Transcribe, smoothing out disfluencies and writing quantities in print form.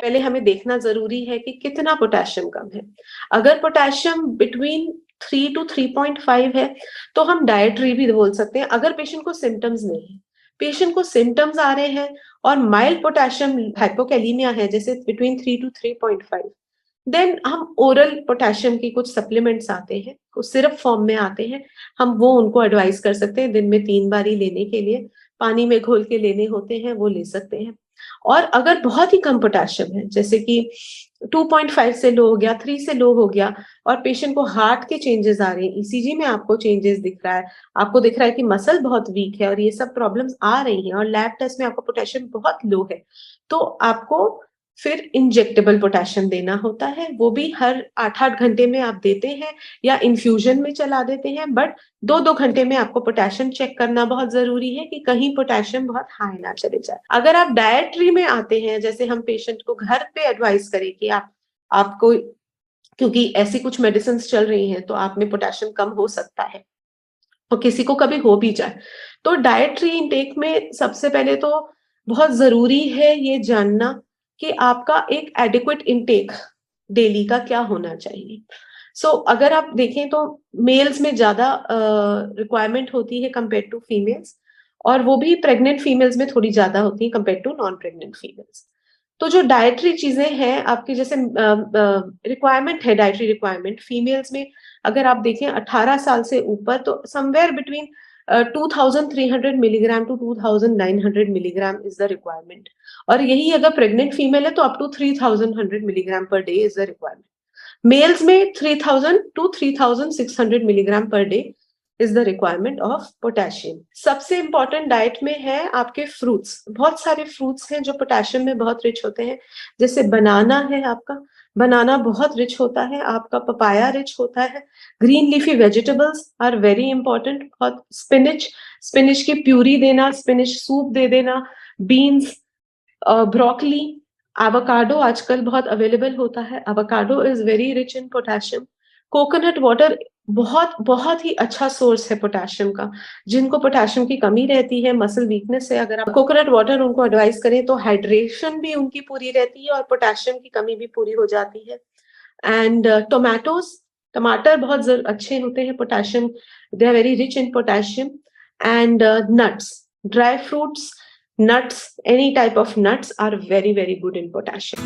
पहले हमें देखना जरूरी है कि कितना पोटेशियम कम है। अगर पोटेशियम बिटवीन 3 to 3.5 है तो हम डाइटरी भी बोल सकते हैं। अगर पेशेंट को सिम्टम्स नहीं है, पेशेंट को सिम्टम्स आ रहे हैं और माइल्ड पोटेशियम हाइपोकैलिमिया है जैसे बिटवीन 3 to 3.5, देन हम ओरल पोटेशियम की कुछ सप्लीमेंट्स आते हैं, कुछ सिरप फॉर्म में आते हैं, हम वो उनको एडवाइस कर सकते हैं दिन में 3 बारी लेने के लिए, पानी में घोल के लेने होते हैं, वो ले सकते हैं। और अगर बहुत ही कम पोटेशियम है जैसे कि 2.5 से लो हो गया, 3 से लो हो गया और पेशेंट को हार्ट के चेंजेस आ रहे हैं, ईसीजी में आपको चेंजेस दिख रहा है, आपको दिख रहा है कि मसल बहुत वीक है और ये सब प्रॉब्लम्स आ रही हैं और लैब टेस्ट में आपको पोटेशियम बहुत लो है, तो आपको फिर इंजेक्टेबल पोटेशियम देना होता है। वो भी हर 8-8 घंटे में आप देते हैं या इन्फ्यूजन में चला देते हैं, बट 2-2 घंटे में आपको पोटेशियम चेक करना बहुत जरूरी है कि कहीं पोटेशियम बहुत हाई ना चले जाए। अगर आप डायट्री में आते हैं, जैसे हम पेशेंट को घर पे एडवाइस करें कि आपको, क्योंकि ऐसी कुछ मेडिसिन चल रही हैं तो आप में पोटेशियम कम हो सकता है और किसी को कभी हो भी जाए, तो डाइटरी इंटेक में सबसे पहले तो बहुत जरूरी है ये जानना कि आपका एक एडिक्वेट इंटेक डेली का क्या होना चाहिए। अगर आप देखें तो मेल्स में ज्यादा रिक्वायरमेंट होती है कंपेयर टू फीमेल्स, और वो भी प्रेग्नेंट फीमेल्स में थोड़ी ज्यादा होती है compare to non pregnant females. तो जो डाइटरी चीजें हैं आपकी, जैसे रिक्वायरमेंट है, डाइटरी रिक्वायरमेंट फीमेल्स में अगर आप देखें 18 साल से ऊपर तो somewhere between 2300 milligram to 2900 milligram is the requirement, और यही अगर प्रेग्नेंट फीमेल है तो up to 3100 milligram per day is the requirement. Males में 3000 to 3600 milligram per day is the requirement of potassium. सबसे इंपॉर्टेंट डाइट में है आपके फ्रूट्स, बहुत सारे फ्रूट्स हैं जो पोटेशियम में बहुत रिच होते हैं, जैसे बनाना है, आपका बनाना बहुत रिच होता है, आपका पपाया रिच होता है, green leafy vegetables are very important, बहुत स्पिनिच की प्यूरी देना, स्पिनिच सूप दे देना, बीन्स, ब्रोकली, एवोकाडो आजकल बहुत अवेलेबल होता है, avocado is very rich in potassium. Coconut water बहुत बहुत ही अच्छा सोर्स है पोटेशियम का, जिनको पोटेशियम की कमी रहती है, मसल वीकनेस है, अगर आप कोकोनट वाटर उनको एडवाइस करें तो हाइड्रेशन भी उनकी पूरी रहती है और पोटेशियम की कमी भी पूरी हो जाती है। एंड टोमेटोज, टमाटर बहुत अच्छे होते हैं potassium, they are very rich in potassium. And nuts, dry fruits, nuts, any type of nuts are very good in potassium.